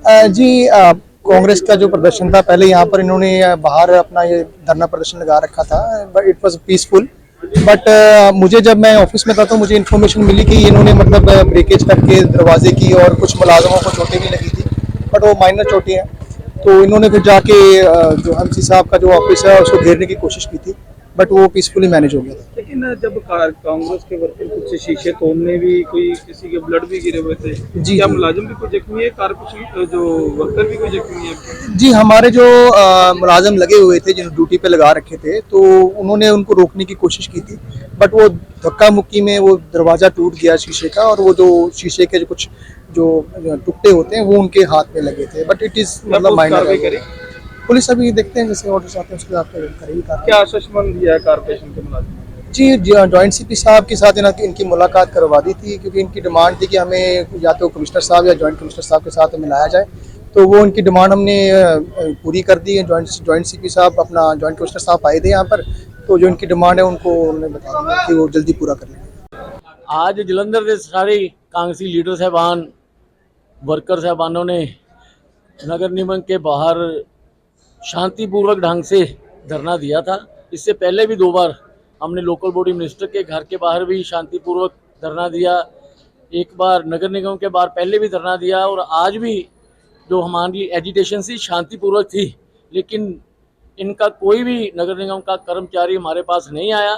जी कांग्रेस का जो प्रदर्शन था, पहले यहाँ पर इन्होंने बाहर अपना ये धरना प्रदर्शन लगा रखा था, but it was peaceful. But मुझे जब मैं ऑफिस में था तो मुझे इन्फॉर्मेशन मिली कि इन्होंने मतलब ब्रेकेज करके दरवाजे की और कुछ मुलाजमों को चोटें भी लगी थी, बट वो माइनर चोटें हैं। तो इन्होंने फिर जाके जो एमसी साहब का जो ऑफिस है उसको घेरने की कोशिश की थी, बट वो पीसफुली मैनेज हो गया था। लेकिन जब कांग्रेस के वर्कर कुछ शीशे तोड़ने भी, कोई किसी के ब्लड भी गिरे हुए थे, जी क्या जी मुलाजिम भी कोई जख्मी है, कारपोरेशन जो वर्कर भी कोई जख्मी है? जी, हमारे जो मुलाजिम लगे हुए थे, जिन्होंने ड्यूटी पे लगा रखे थे, तो उन्होंने उनको रोकने की कोशिश की थी, बट वो धक्का मुक्की में वो दरवाज़ा टूट गया शीशे का, और वो जो शीशे के जो कुछ जो टुकड़े होते हैं वो उनके हाथ में लगे थे, बट इट इज़ मतलब माइनर है। पुलिस अभी देखते हैं, जैसे ऑर्डर्स आते हैं उसके साथ करेगी कार्रवाई। क्या आश्वासन दिया है कारपोरेशन के मुलाजिम? जी, जॉइंट सीपी साहब के साथ इनकी मुलाकात करवा दी थी, क्योंकि इनकी डिमांड थी कि हमें या तो कमिश्नर साहब या जॉइंट कमिश्नर साहब के साथ मिलाया जाए, तो वो उनकी डिमांड हमने पूरी कर दी है। जॉइंट सीपी साहब, अपना जॉइंट कमिश्नर साहब आए थे यहाँ पर, तो जो इनकी डिमांड है उनको उन्होंने बता दिया कि वो जल्दी पूरा कर लेंगे। आज जलंधर के सारे कांग्रेसी लीडर साहबान, वर्कर साहबानों ने नगर निगम के बाहर शांतिपूर्वक ढंग से धरना दिया था। इससे पहले भी 2 बार हमने लोकल बॉडी मिनिस्टर के घर के बाहर भी शांतिपूर्वक धरना दिया। एक बार नगर निगम के बाहर पहले भी धरना दिया, और आज भी जो हमारी एजिटेशन थी शांतिपूर्वक थी। लेकिन इनका कोई भी नगर निगम का कर्मचारी हमारे पास नहीं आया,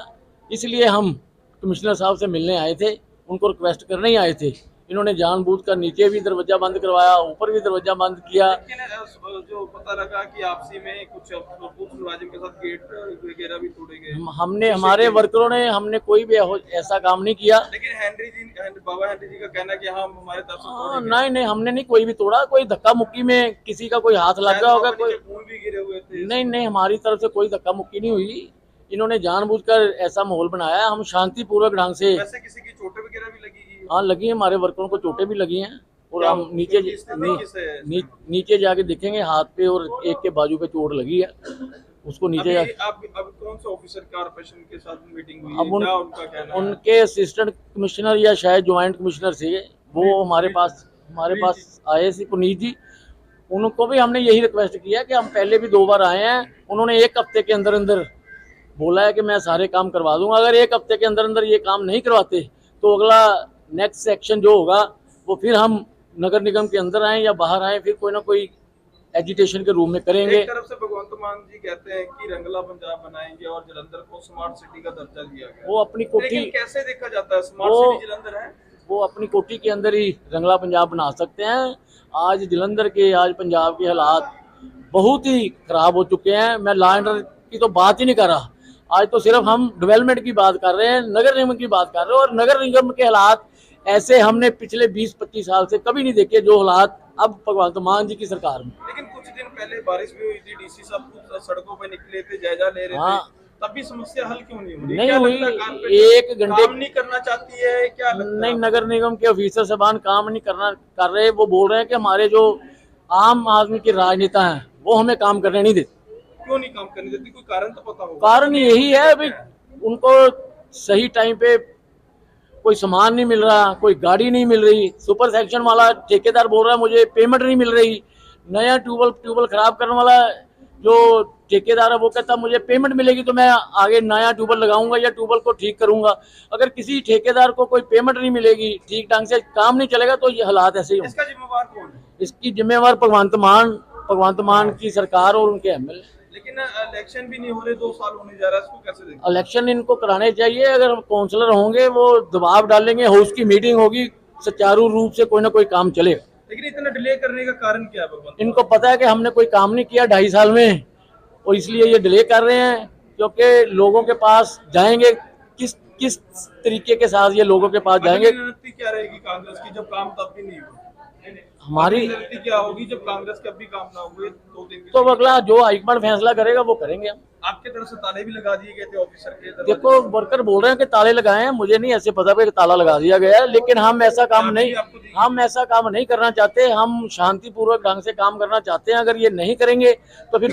इसलिए हम कमिश्नर साहब से मिलने आए थे, उनको रिक्वेस्ट करने ही आए थे। इन्होंने जानबूझकर नीचे भी दरवाजा बंद करवाया, ऊपर भी दरवाजा बंद किया। लेकिन जो पता लगा कि आपसी में कुछ मुलाजिम के साथ गेट वगैरह भी तोड़े गए। हमने हमारे वर्करों ने हमने कोई भी ऐसा काम नहीं किया। लेकिन बाबा हेनरी जी का कहना है कि हाँ हमारे तरफ से तोड़े गए। नहीं नहीं, हमने नहीं कोई भी तोड़ा। कोई धक्का मुक्की में किसी का कोई हाथ लग गया होगा, कोई फूल भी गिरे हुए थे। नहीं नहीं, हमारी तरफ से कोई धक्का मुक्की नहीं हुई। इन्होंने जानबूझकर ऐसा माहौल बनाया। हम शांतिपूर्वक ढंग से, वैसे किसी की चोटें वगैरह भी लगी? हाँ लगी है, हमारे वर्करों को चोटें भी लगी हैं। और हम नीचे जाके देखेंगे, हाथ पे और एक के बाजू पे चोट लगी है, उसको नीचे जाके। अब कौन से ऑफिसर कारपोरेशन के साथ मीटिंग हुई? अब क्या उनका कहना है? उनके असिस्टेंट कमिश्नर या शायद ज्वाइंट कमिश्नर थे, वो हमारे पास आए थे, पुनीत जी। उनको भी हमने यही रिक्वेस्ट किया कि हम पहले भी 2 बार आए हैं। उन्होंने 1 हफ्ते के अंदर अंदर बोला है कि मैं सारे काम करवा दूंगा। अगर 1 हफ्ते के अंदर अंदर ये काम नहीं करवाते तो अगला नेक्स्ट सेक्शन जो होगा वो फिर हम नगर निगम के अंदर आए या बाहर आए, फिर कोई ना कोई एजिटेशन के रूप में करेंगे। एक तरफ से भगवंत मान जी कहते हैं कि रंगला पंजाब बनाएंगे और जलंधर को स्मार्ट सिटी का दर्जा दिया गया। वो अपनी कोठी, लेकिन कैसे देखा जाता है स्मार्ट सिटी जलंधर है? वो अपनी कोठी के अंदर ही रंगला पंजाब बना सकते हैं। आज जलंधर के, आज पंजाब के हालात बहुत ही खराब हो चुके हैं। मैं लॉ एंड ऑर्डर की तो बात ही नहीं कर रहा, आज तो सिर्फ हम डेवलपमेंट की बात कर रहे हैं, नगर निगम की बात कर रहे हैं। और नगर निगम के हालात ऐसे हमने पिछले 20-25 साल से कभी नहीं देखे, जो हालात अब भगवंत मान जी की सरकार में। लेकिन कुछ दिन पहले बारिश भी हुई थी, डीसी साहब सड़कों पे निकले थे, जायजा ले रहे थे, तब भी समस्या हल क्यों नहीं हुई? नहीं हुई। 1 घंटे काम नहीं करना चाहती है क्या? नहीं, नगर निगम के ऑफिसर साहबान काम नहीं कर रहे। वो बोल रहे हैं कि हमारे जो आम आदमी के राजनेता हैं वो हमें काम करने नहीं देते। क्यों नहीं काम करने देती? कोई कारण तो पता होगा। कारण यही है भाई, उनको सही टाइम पे कोई सामान नहीं मिल रहा, कोई गाड़ी नहीं मिल रही। सुपर सेक्शन वाला ठेकेदार बोल रहा है मुझे पेमेंट नहीं मिल रही। नया ट्यूबवेल खराब करने वाला जो ठेकेदार है वो कहता मुझे पेमेंट मिलेगी तो मैं आगे नया ट्यूबवेल लगाऊंगा या ट्यूबवेल को ठीक करूंगा। अगर किसी ठेकेदार को कोई पेमेंट नहीं मिलेगी, ठीक ढंग से काम नहीं चलेगा, तो ये हालात ऐसे ही होंगे। इसका जिम्मेवार कौन है? इसकी जिम्मेवार भगवंत मान की सरकार और उनके एमएलए। लेकिन इलेक्शन भी नहीं हो रहे, 2 साल होने जा रहा है, इसको कैसे देखें? इलेक्शन इनको कराने चाहिए। अगर काउंसलर होंगे वो दबाव डालेंगे, हाउस की मीटिंग होगी, सुचारू रूप से कोई ना कोई काम चलेगा। लेकिन इतना डिले करने का कारण क्या है भगवंत? इनको पता है कि हमने कोई काम नहीं किया 2.5 साल में, और इसलिए ये डिले कर रहे हैं। क्योंकि लोगों के पास जाएंगे किस तरीके के साथ ये लोगों के पास जाएंगे? रणनीति क्या रहेगी कांग्रेस की जब काम तब भी नहीं हुआ? हमारी रणनीति क्या होगी जब कांग्रेस के अब भी काम ना हुए 2 दिन के? तो अगला जो हाईकमांड फैसला करेगा वो करेंगे हम। आपके तरफ से ताले भी लगा दिए गए थे ऑफिसर के दरवाजे? देखो, वर्कर बोल रहे हैं कि ताले लगाए हैं, मुझे नहीं ऐसे पता कि ताला लगा दिया गया है। लेकिन हम ऐसा काम नहीं करना चाहते। हम शांतिपूर्वक ढंग से काम करना चाहते हैं। अगर ये नहीं करेंगे तो फिर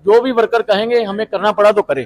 जो भी वर्कर कहेंगे हमें करना पड़ा तो करें।